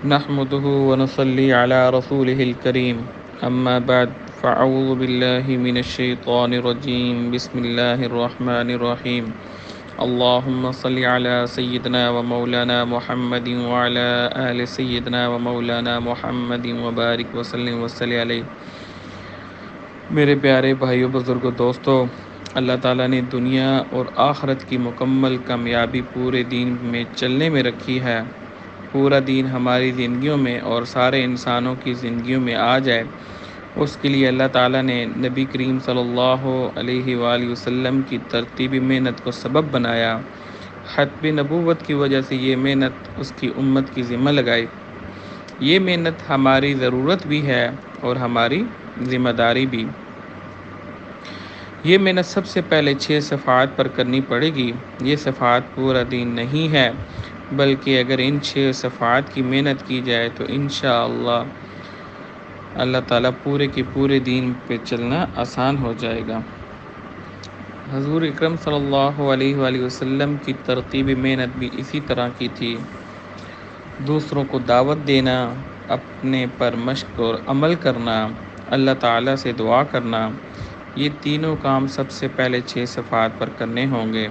نحمده ونصلي على رسوله الكريم أما بعد فأعوذ بالله من الشيطان الرجيم بسم الله الرحمن الرحيم اللهم صل على سيدنا ومولانا محمد وعلى آل سيدنا ومولانا محمد وبارك وسلم وصلی علیہ۔ میرے پیارے بھائیوں، بزرگوں، دوستوں، اللہ تعالیٰ نے دنیا اور آخرت کی مکمل کامیابی پورے دین میں چلنے میں رکھی ہے۔ پورا دین ہماری زندگیوں میں اور سارے انسانوں کی زندگیوں میں آ جائے، اس کے لیے اللہ تعالیٰ نے نبی کریم صلی اللہ علیہ وآلہ وسلم کی ترتیبی محنت کو سبب بنایا۔ ختم نبوت کی وجہ سے یہ محنت اس کی امت کی ذمہ لگائی۔ یہ محنت ہماری ضرورت بھی ہے اور ہماری ذمہ داری بھی۔ یہ محنت سب سے پہلے 6 صفحات پر کرنی پڑے گی۔ یہ صفحات پورا دین نہیں ہے، بلکہ اگر ان 6 صفحات کی محنت کی جائے تو انشاءاللہ اللہ تعالیٰ پورے کے پورے دین پہ چلنا آسان ہو جائے گا۔ حضور اکرم صلی اللہ علیہ وآلہ وسلم کی ترتیب محنت بھی اسی طرح کی تھی۔ دوسروں کو دعوت دینا، اپنے پر مشق اور عمل کرنا، اللہ تعالیٰ سے دعا کرنا، یہ تینوں کام سب سے پہلے 6 صفحات پر کرنے ہوں گے،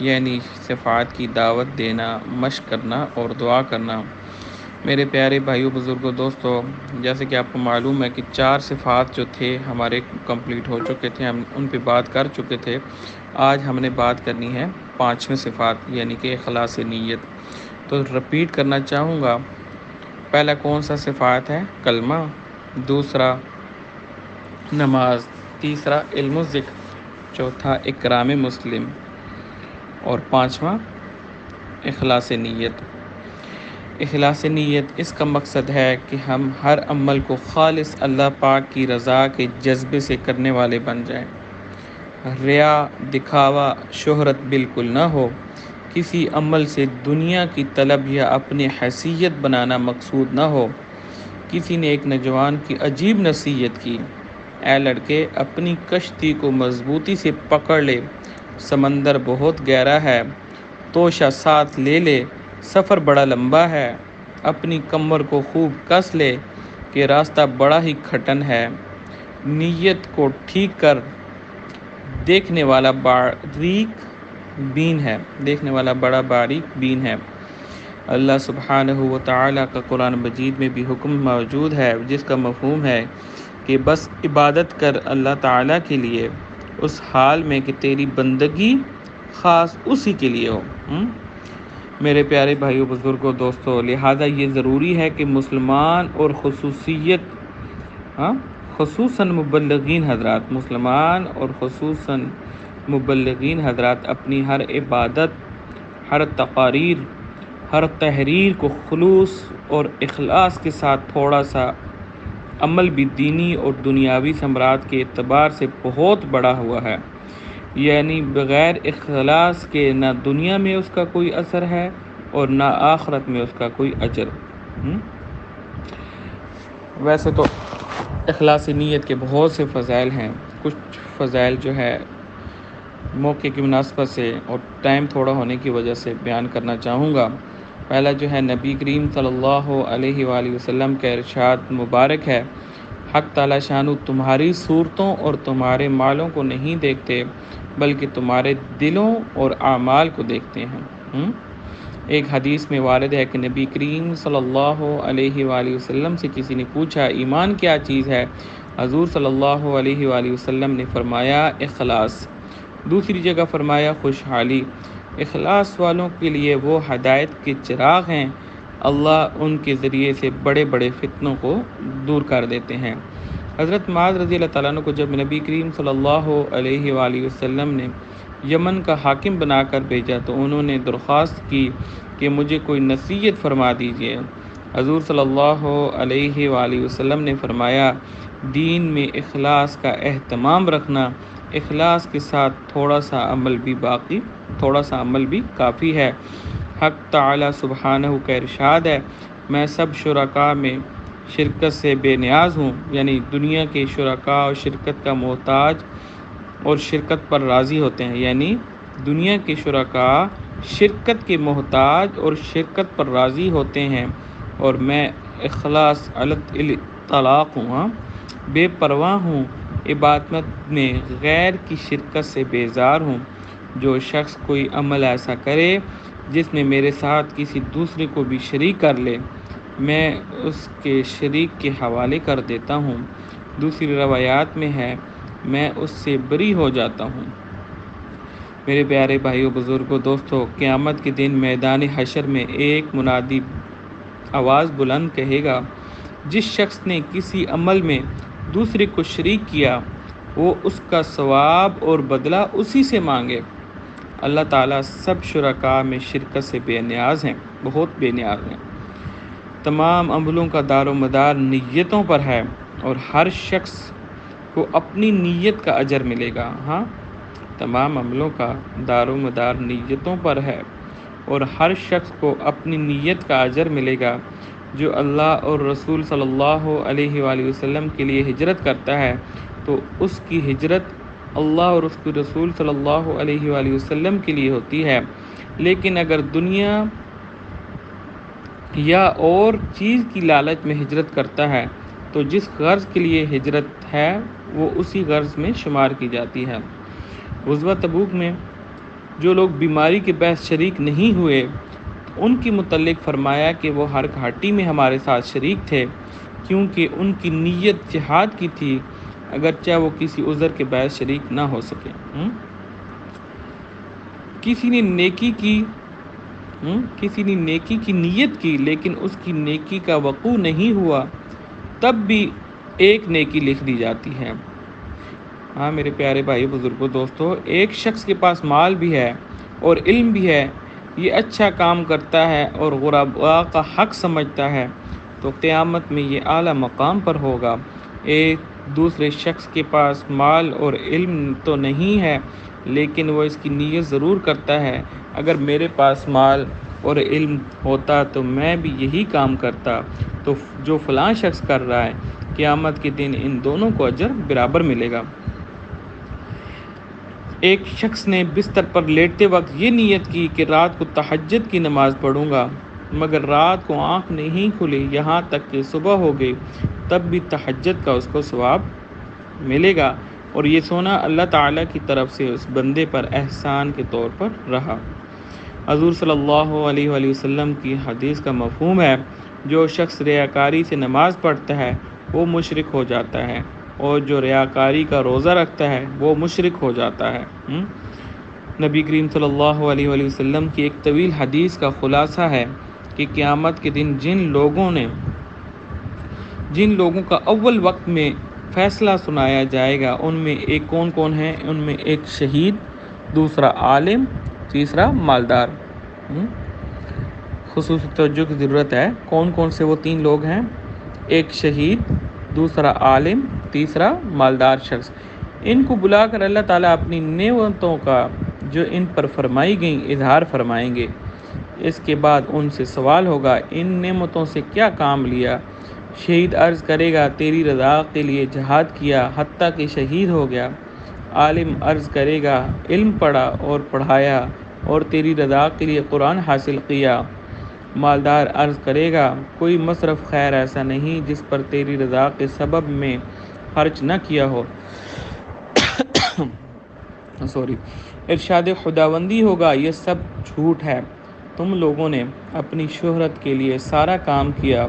یعنی صفحات کی دعوت دینا، مشق کرنا اور دعا کرنا۔ میرے پیارے بھائیوں، بزرگوں، دوستوں، جیسے کہ آپ کو معلوم ہے کہ 4 صفحات جو تھے ہمارے کمپلیٹ ہو چکے تھے، ہم ان پہ بات کر چکے تھے۔ آج ہم نے بات کرنی ہے 5ویں صفحات، یعنی کہ اخلاص نیت۔ تو رپیٹ کرنا چاہوں گا، پہلا کون سا صفحات ہے؟ کلمہ، دوسرا نماز، تیسرا علم و ذکر، چوتھا اکرام مسلم، اور 5واں اخلاص نیت۔ اخلاص نیت اس کا مقصد ہے کہ ہم ہر عمل کو خالص اللہ پاک کی رضا کے جذبے سے کرنے والے بن جائیں۔ ریا، دکھاوا، شہرت بالکل نہ ہو۔ کسی عمل سے دنیا کی طلب یا اپنی حیثیت بنانا مقصود نہ ہو۔ کسی نے ایک نوجوان کی عجیب نصیحت کی، اے لڑکے، اپنی کشتی کو مضبوطی سے پکڑ لے، سمندر بہت گہرا ہے، توشہ ساتھ لے لے، سفر بڑا لمبا ہے، اپنی کمر کو خوب کس لے کہ راستہ بڑا ہی کھٹن ہے، نیت کو ٹھیک کر، دیکھنے والا بڑا باریک بین ہے۔ اللہ سبحانہ و تعالیٰ کا قرآن مجید میں بھی حکم موجود ہے جس کا مفہوم ہے کہ بس عبادت کر اللہ تعالیٰ کے لیے، اس حال میں کہ تیری بندگی خاص اسی کے لیے ہو۔ میرے پیارے بھائیوں، بزرگوں، دوستوں، لہٰذا یہ ضروری ہے کہ مسلمان اور خصوصاً مبلغین حضرات اپنی ہر عبادت، ہر تقاریر، ہر تحریر کو خلوص اور اخلاص کے ساتھ تھوڑا سا عمل بھی دینی اور دنیاوی ثمرات کے اعتبار سے بہت بڑا ہوا ہے، یعنی بغیر اخلاص کے نہ دنیا میں اس کا کوئی اثر ہے اور نہ آخرت میں اس کا کوئی اجر۔ ویسے تو اخلاص نیت کے بہت سے فضائل ہیں، کچھ فضائل جو ہے موقع کی مناسبت سے اور ٹائم تھوڑا ہونے کی وجہ سے بیان کرنا چاہوں گا۔ پہلا جو ہے نبی کریم صلی اللہ علیہ وآلہ وسلم کا ارشاد مبارک ہے، حق تعالیٰ شانو تمہاری صورتوں اور تمہارے مالوں کو نہیں دیکھتے بلکہ تمہارے دلوں اور اعمال کو دیکھتے ہیں۔ ایک حدیث میں وارد ہے کہ نبی کریم صلی اللہ علیہ وآلہ وسلم سے کسی نے پوچھا، ایمان کیا چیز ہے؟ حضور صلی اللہ علیہ وآلہ وسلم نے فرمایا، اخلاص۔ دوسری جگہ فرمایا، خوشحالی۔ اخلاص والوں کے لیے وہ ہدایت کے چراغ ہیں، اللہ ان کے ذریعے سے بڑے بڑے فتنوں کو دور کر دیتے ہیں۔ حضرت معاذ رضی اللہ تعالیٰ عنہ کو جب نبی کریم صلی اللہ علیہ وآلہ وسلم نے یمن کا حاکم بنا کر بھیجا تو انہوں نے درخواست کی کہ مجھے کوئی نصیحت فرما دیجیے۔ حضور صلی اللہ علیہ وآلہ وسلم نے فرمایا، دین میں اخلاص کا اہتمام رکھنا، اخلاص کے ساتھ تھوڑا سا عمل بھی کافی ہے۔ حق تعالیٰ سبحانہ کا ارشاد ہے، میں سب شرکاء میں شرکت سے بے نیاز ہوں، یعنی دنیا کے شرکاء اور شرکت کا محتاج اور شرکت پر راضی ہوتے ہیں، یعنی دنیا کے شرکاء شرکت کے محتاج اور شرکت پر راضی ہوتے ہیں، اور میں اخلاص طلاق ہوں، ہاں بے پرواہ ہوں، عبادت میں غیر کی شرکت سے بیزار ہوں۔ جو شخص کوئی عمل ایسا کرے جس میں میرے ساتھ کسی دوسرے کو بھی شریک کر لے، میں اس کے شریک کے حوالے کر دیتا ہوں۔ دوسری روایات میں ہے میں اس سے بری ہو جاتا ہوں۔ میرے پیارے بھائیوں، بزرگوں، دوستوں، قیامت کے دن میدان حشر میں ایک منادی آواز بلند کہے گا، جس شخص نے کسی عمل میں دوسرے کو شریک کیا وہ اس کا ثواب اور بدلہ اسی سے مانگے۔ اللہ تعالیٰ سب شرکاء میں شرکت سے بے نیاز ہیں، بہت بے نیاز ہیں۔ تمام عملوں کا دار و مدار نیتوں پر ہے اور ہر شخص کو اپنی نیت کا اجر ملے گا۔ ہاں، تمام عملوں کا دار و مدار نیتوں پر ہے اور ہر شخص کو اپنی نیت کا اجر ملے گا۔ جو اللہ اور رسول صلی اللہ علیہ وآلہ وسلم کے لیے ہجرت کرتا ہے تو اس کی ہجرت اللہ اور اس کے رسول صلی اللہ علیہ وآلہ وسلم کے لیے ہوتی ہے۔ لیکن اگر دنیا یا اور چیز کی لالچ میں ہجرت کرتا ہے تو جس غرض کے لیے ہجرت ہے وہ اسی غرض میں شمار کی جاتی ہے۔ غزوہ تبوک میں جو لوگ بیماری کے باعث شریک نہیں ہوئے ان کے متعلق فرمایا کہ وہ ہر گھاٹی میں ہمارے ساتھ شریک تھے، کیونکہ ان کی نیت جہاد کی تھی، اگرچہ وہ کسی عذر کے باعث شریک نہ ہو سکے۔ کسی نے نیکی کی نیت کی لیکن اس کی نیکی کا وقوع نہیں ہوا، تب بھی ایک نیکی لکھ دی جاتی ہے۔ ہاں میرے پیارے بھائی، بزرگوں، دوستوں، ایک شخص کے پاس مال بھی ہے اور علم بھی ہے، یہ اچھا کام کرتا ہے اور غرباء کا حق سمجھتا ہے تو قیامت میں یہ اعلیٰ مقام پر ہوگا۔ ایک دوسرے شخص کے پاس مال اور علم تو نہیں ہے لیکن وہ اس کی نیت ضرور کرتا ہے، اگر میرے پاس مال اور علم ہوتا تو میں بھی یہی کام کرتا، تو جو فلاں شخص کر رہا ہے، قیامت کے دن ان دونوں کو اجر برابر ملے گا۔ ایک شخص نے بستر پر لیٹتے وقت یہ نیت کی کہ رات کو تہجد کی نماز پڑھوں گا، مگر رات کو آنکھ نہیں کھلی یہاں تک کہ صبح ہو گئی، تب بھی تہجد کا اس کو ثواب ملے گا، اور یہ سونا اللہ تعالیٰ کی طرف سے اس بندے پر احسان کے طور پر رہا۔ حضور صلی اللہ علیہ وآلہ وسلم کی حدیث کا مفہوم ہے، جو شخص ریاکاری سے نماز پڑھتا ہے وہ مشرک ہو جاتا ہے، اور جو ریاکاری کا روزہ رکھتا ہے وہ مشرک ہو جاتا ہے۔ نبی کریم صلی اللہ علیہ وآلہ وسلم کی ایک طویل حدیث کا خلاصہ ہے کہ قیامت کے دن جن لوگوں کا اول وقت میں فیصلہ سنایا جائے گا ان میں ایک کون ہے؟ ان میں ایک شہید، دوسرا عالم، تیسرا مالدار۔ خصوصی توجہ کی ضرورت ہے، کون سے وہ تین لوگ ہیں؟ ایک شہید، دوسرا عالم، تیسرا مالدار شخص۔ ان کو بلا کر اللہ تعالیٰ اپنی نعمتوں کا جو ان پر فرمائی گئیں اظہار فرمائیں گے۔ اس کے بعد ان سے سوال ہوگا ان نعمتوں سے کیا کام لیا؟ شہید عرض کرے گا تیری رضا کے لیے جہاد کیا حتیٰ کہ شہید ہو گیا۔ عالم عرض کرے گا علم پڑھا اور پڑھایا اور تیری رضا کے لیے قرآن حاصل کیا۔ مالدار عرض کرے گا کوئی مصرف خیر ایسا نہیں جس پر تیری رضا کے سبب میں خرچ نہ کیا ہو۔ ارشاد خداوندی ہوگا یہ سب جھوٹ ہے، تم لوگوں نے اپنی شہرت کے لیے سارا کام کیا۔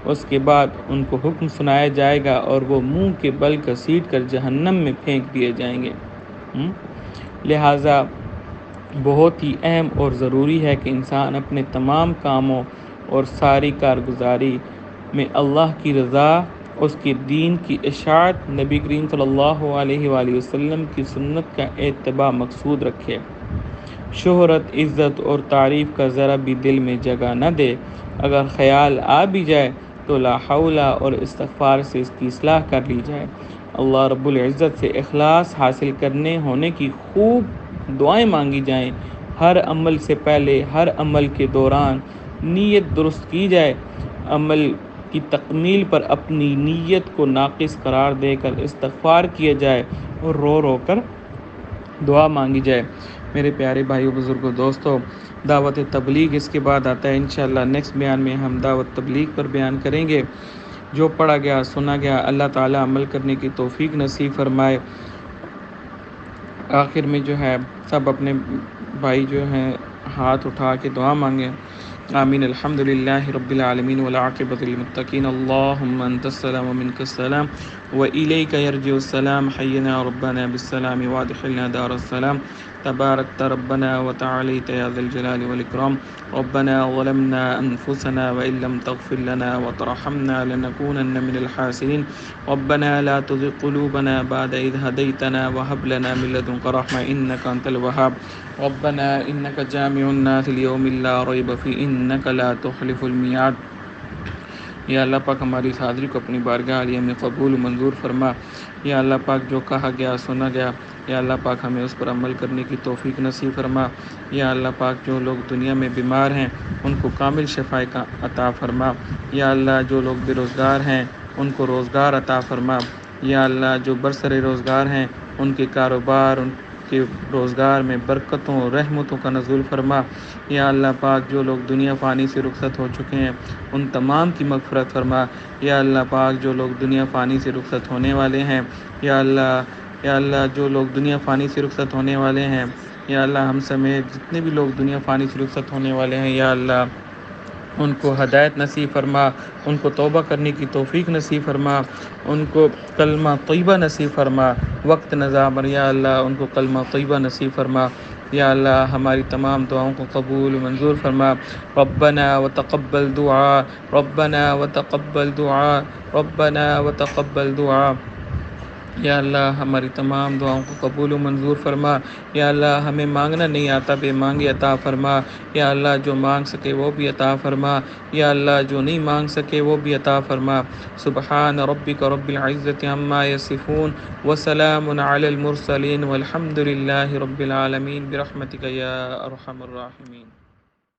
اس کے بعد ان کو حکم سنایا جائے گا اور وہ منہ کے بل گھسیٹ کر جہنم میں پھینک دیے جائیں گے۔ لہٰذا بہت ہی اہم اور ضروری ہے کہ انسان اپنے تمام کاموں اور ساری کارگزاری میں اللہ کی رضا، اس کے دین کی اشاعت، نبی کریم صلی اللہ علیہ وآلہ وسلم کی سنت کا اتباع مقصود رکھے۔ شہرت، عزت اور تعریف کا ذرا بھی دل میں جگہ نہ دے۔ اگر خیال آ بھی جائے تو لا حول اور استغفار سے اس کی اصلاح کر لی جائے۔ اللہ رب العزت سے اخلاص حاصل ہونے کی خوب دعائیں مانگی جائیں۔ ہر عمل سے پہلے، ہر عمل کے دوران نیت درست کی جائے۔ عمل کی تکمیل پر اپنی نیت کو ناقص قرار دے کر استغفار کیا جائے اور رو رو کر دعا مانگی جائے۔ میرے پیارے بھائیو بزرگوں دوستوں، دعوت تبلیغ اس کے بعد آتا ہے انشاءاللہ۔ نیکسٹ بیان میں ہم دعوت تبلیغ پر بیان کریں گے۔ جو پڑھا گیا سنا گیا اللہ تعالیٰ عمل کرنے کی توفیق نصیب فرمائے۔ آخر میں جو ہے سب اپنے بھائی جو ہیں ہاتھ اٹھا کے دعا مانگیں۔ آمین۔ الحمدللہ رب العالمین والعاقبۃ للمتقین، اللہم انت السلام ومنک السلام وإلیک یرجع السلام، حینا ربنا بالسلام وادخلنا دار السلام، تبارکت ربنا وتعالیت یا ذا الجلال والاکرام، ربنا ظلمنا انفسنا وإن لم تغفر لنا وترحمنا لنکونن من الخاسرین، ربنا لا تزغ قلوبنا بعد إذ هديتنا وهب لنا من لدنك رحمة إنك أنت الوهاب، ربنا إنك جامع الناس ليوم لا ريب فيه إنك لا تخلف الميعاد۔ یا اللہ پاک ہماری اس حاضری کو اپنی بارگاہ عالیہ میں قبول و منظور فرما۔ یا اللہ پاک جو کہا گیا سنا گیا، یا اللہ پاک ہمیں اس پر عمل کرنے کی توفیق نصیب فرما۔ یا اللہ پاک جو لوگ دنیا میں بیمار ہیں ان کو کامل شفا عطا فرما۔ یا اللہ جو لوگ بے روزگار ہیں ان کو روزگار عطا فرما۔ یا اللہ جو برسر روزگار ہیں ان کے کاروبار، ان کے روزگار میں برکتوں رحمتوں کا نزول فرما۔ یا اللہ پاک جو لوگ دنیا فانی سے رخصت ہو چکے ہیں ان تمام کی مغفرت فرما۔ یا اللہ پاک جو لوگ دنیا فانی سے رخصت ہونے والے ہیں، یا اللہ جو لوگ دنیا فانی سے رخصت ہونے والے ہیں، یا اللہ ہم سمیت جتنے بھی لوگ دنیا فانی سے رخصت ہونے والے ہیں، یا اللہ ان کو ہدایت نصیب فرما، ان کو توبہ کرنے کی توفیق نصیب فرما، ان کو کلمہ طیبہ نصیب فرما، وقت نظام پر یا اللہ ان کو کلمہ طیبہ نصیب فرما۔ یا اللہ ہماری تمام دعاؤں کو قبول و منظور فرما۔ ربنا وتقبل دعا، ربنا وتقبل دعا، ربنا وتقبل دعا۔ یا اللہ ہماری تمام دعاؤں کو قبول و منظور فرما۔ یا اللہ ہمیں مانگنا نہیں آتا، بے مانگے عطا فرما۔ یا اللہ جو مانگ سکے وہ بھی عطا فرما، یا اللہ جو نہیں مانگ سکے وہ بھی عطا فرما۔ سبحان ربک رب العزت عما یصفون وسلام علی المرسلین والحمد للہ رب العالمین برحمتک یا ارحم الراحمین۔